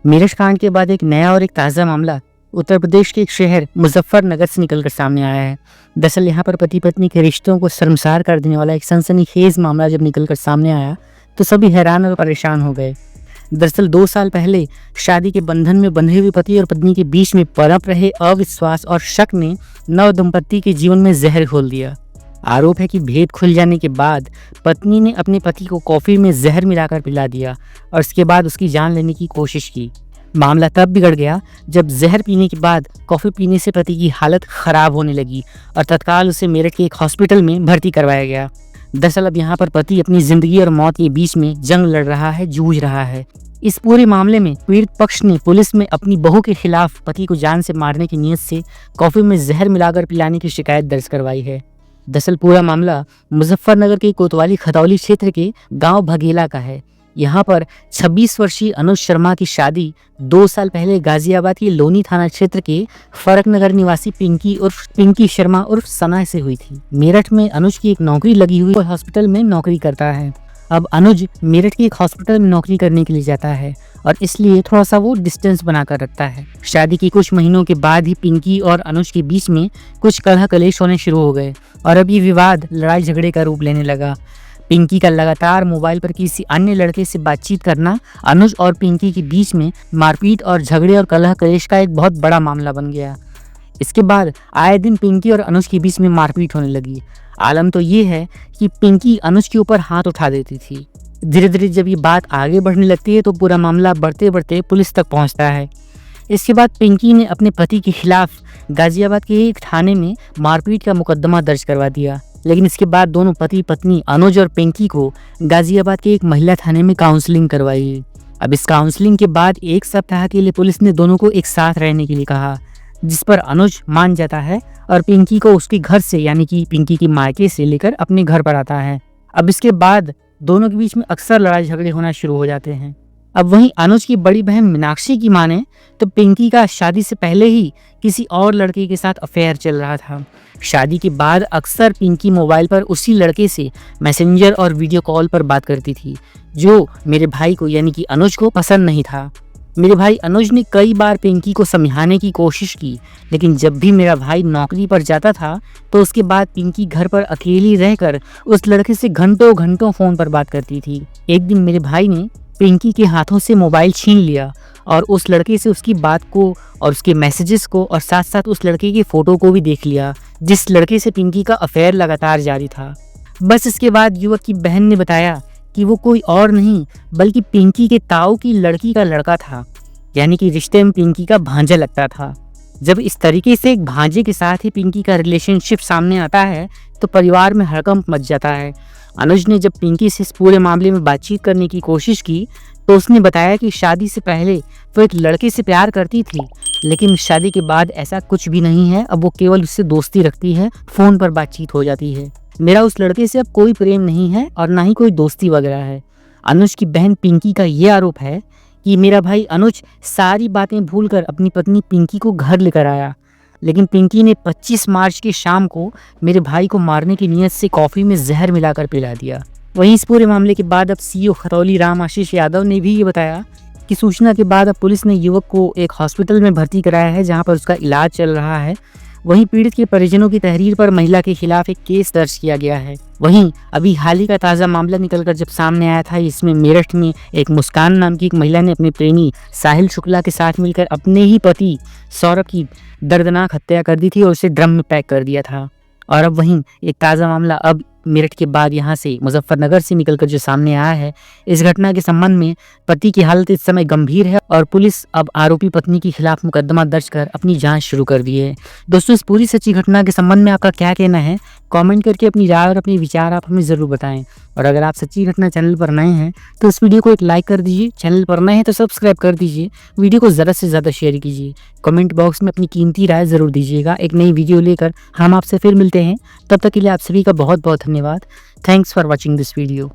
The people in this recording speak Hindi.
मेरठ कांड के बाद एक नया और एक ताज़ा मामला उत्तर प्रदेश के एक शहर मुजफ्फरनगर से निकलकर सामने आया है। दरअसल यहाँ पर पति पत्नी के रिश्तों को शर्मसार कर देने वाला एक सनसनीखेज मामला जब निकलकर सामने आया तो सभी हैरान और परेशान हो गए। दरअसल 2 साल पहले शादी के बंधन में बंधे हुए पति और पत्नी के बीच में पनप रहे अविश्वास और शक ने नव दंपत्ति के जीवन में जहर घोल दिया। आरोप है कि भेद खुल जाने के बाद पत्नी ने अपने पति को कॉफी में जहर मिलाकर पिला दिया और उसके बाद उसकी जान लेने की कोशिश की। मामला तब बिगड़ गया जब जहर पीने के बाद कॉफी पीने से पति की हालत खराब होने लगी और तत्काल उसे मेरठ के एक हॉस्पिटल में भर्ती करवाया गया। दरअसल अब यहाँ पर पति अपनी जिंदगी और मौत के बीच में जंग लड़ रहा है, जूझ रहा है। इस पूरे मामले में पीड़ित पक्ष ने पुलिस में अपनी बहू के खिलाफ पति को जान से मारने की नीयत से कॉफी में जहर मिलाकर पिलाने की शिकायत दर्ज करवाई है। दरअसल पूरा मामला मुजफ्फरनगर के कोतवाली खतौली क्षेत्र के गांव भगेला का है। यहाँ पर 26 वर्षीय अनुज शर्मा की शादी 2 साल पहले गाजियाबाद के लोनी थाना क्षेत्र के फरकनगर निवासी पिंकी शर्मा उर्फ सना से हुई थी। मेरठ में अनुज की एक नौकरी लगी हुई हॉस्पिटल में नौकरी करता है। अब अनुज मेरठ के एक हॉस्पिटल में नौकरी करने के लिए जाता है और इसलिए थोड़ा सा वो डिस्टेंस बनाकर रखता है। शादी के कुछ महीनों के बाद ही पिंकी और अनुज के बीच में कुछ कलह कलेश होने शुरू हो गए और अब ये विवाद लड़ाई झगड़े का रूप लेने लगा। पिंकी का लगातार मोबाइल पर किसी अन्य लड़के से बातचीत करना अनुज और पिंकी के बीच में मारपीट और झगड़े और कलह कलेश का एक बहुत बड़ा मामला बन गया। इसके बाद आए दिन पिंकी और अनुज के बीच में मारपीट होने लगी। आलम तो ये है कि पिंकी अनुज के ऊपर हाथ उठा देती थी। धीरे धीरे जब ये बात आगे बढ़ने लगती है तो पूरा मामला बढ़ते बढ़ते पुलिस तक पहुंचता है। इसके बाद पिंकी ने अपने पति के खिलाफ गाजियाबाद के एक थाने में मारपीट का मुकदमा दर्ज करवा दिया। लेकिन इसके बाद दोनों पति पत्नी अनुज और पिंकी को गाजियाबाद के एक महिला थाने में काउंसलिंग करवाई। अब इस काउंसलिंग के बाद 1 सप्ताह के लिए पुलिस ने दोनों को एक साथ रहने के लिए कहा, जिस पर अनुज मान जाता है और पिंकी को उसके घर से यानी कि पिंकी की मायके से लेकर अपने घर पर आता है। अब इसके बाद दोनों के बीच में अक्सर लड़ाई झगड़े होना शुरू हो जाते हैं। अब वहीं अनुज की बड़ी बहन मीनाक्षी की माने तो पिंकी का शादी से पहले ही किसी और लड़के के साथ अफेयर चल रहा था। शादी के बाद अक्सर पिंकी मोबाइल पर उसी लड़के से मैसेंजर और वीडियो कॉल पर बात करती थी, जो मेरे भाई को यानी कि अनुज को पसंद नहीं था। मेरे भाई अनुज ने कई बार पिंकी को समझाने की कोशिश की, लेकिन जब भी मेरा भाई नौकरी पर जाता था तो उसके बाद पिंकी घर पर अकेली रहकर उस लड़के से घंटों घंटों फ़ोन पर बात करती थी। एक दिन मेरे भाई ने पिंकी के हाथों से मोबाइल छीन लिया और उस लड़के से उसकी बात को और उसके मैसेजेस को और साथ साथ उस लड़के की फ़ोटो को भी देख लिया, जिस लड़के से पिंकी का अफेयर लगातार जारी था। बस इसके बाद युवक की बहन ने बताया कि वो कोई और नहीं बल्कि पिंकी के ताऊ की लड़की का लड़का था, यानी कि रिश्ते में पिंकी का भांजा लगता था। जब इस तरीके से एक भांजे के साथ ही पिंकी का रिलेशनशिप सामने आता है तो परिवार में हड़कंप मच जाता है। अनुज ने जब पिंकी से इस पूरे मामले में बातचीत करने की कोशिश की तो उसने बताया कि शादी से पहले वो एक लड़के से प्यार करती थी, लेकिन शादी के बाद ऐसा कुछ भी नहीं है। अब वो केवल उससे दोस्ती रखती है, फ़ोन पर बातचीत हो जाती है। मेरा उस लड़के से अब कोई प्रेम नहीं है और ना ही कोई दोस्ती वगैरह है। अनुज की बहन पिंकी का ये आरोप है कि मेरा भाई अनुज सारी बातें भूलकर अपनी पत्नी पिंकी को घर लेकर आया, लेकिन पिंकी ने 25 मार्च की शाम को मेरे भाई को मारने की नीयत से कॉफ़ी में जहर मिलाकर पिला दिया। वहीं इस पूरे मामले के बाद अब सीओ खतौली राम आशीष यादव ने भी ये बताया कि सूचना के बाद अब पुलिस ने युवक को एक हॉस्पिटल में भर्ती कराया है, जहां पर उसका इलाज चल रहा है। वहीं पीड़ित के परिजनों की तहरीर पर महिला के खिलाफ एक केस दर्ज किया गया है। वहीं अभी हाल ही का ताज़ा मामला निकलकर जब सामने आया था, इसमें मेरठ में एक मुस्कान नाम की एक महिला ने अपने प्रेमी साहिल शुक्ला के साथ मिलकर अपने ही पति सौरभ की दर्दनाक हत्या कर दी थी और उसे ड्रम में पैक कर दिया था। और अब वहीं एक ताज़ा मामला अब मेरठ के बाद यहाँ से मुजफ्फरनगर से निकलकर जो सामने आया है, इस घटना के संबंध में पति की हालत इस समय गंभीर है और पुलिस अब आरोपी पत्नी के खिलाफ मुकदमा दर्ज कर अपनी जांच शुरू कर दी है। दोस्तों, इस पूरी सच्ची घटना के संबंध में आपका क्या कहना है? कमेंट करके अपनी राय और अपने विचार आप हमें ज़रूर बताएं। और अगर आप सच्ची घटना चैनल पर नए हैं तो इस वीडियो को एक लाइक कर दीजिए, चैनल पर नए हैं तो सब्सक्राइब कर दीजिए, वीडियो को ज़्यादा से ज़्यादा शेयर कीजिए, कमेंट बॉक्स में अपनी कीमती राय ज़रूर दीजिएगा। एक नई वीडियो लेकर हम आपसे फिर मिलते हैं, तब तक के लिए आप सभी का बहुत बहुत धन्यवाद। Thanks for watching this video.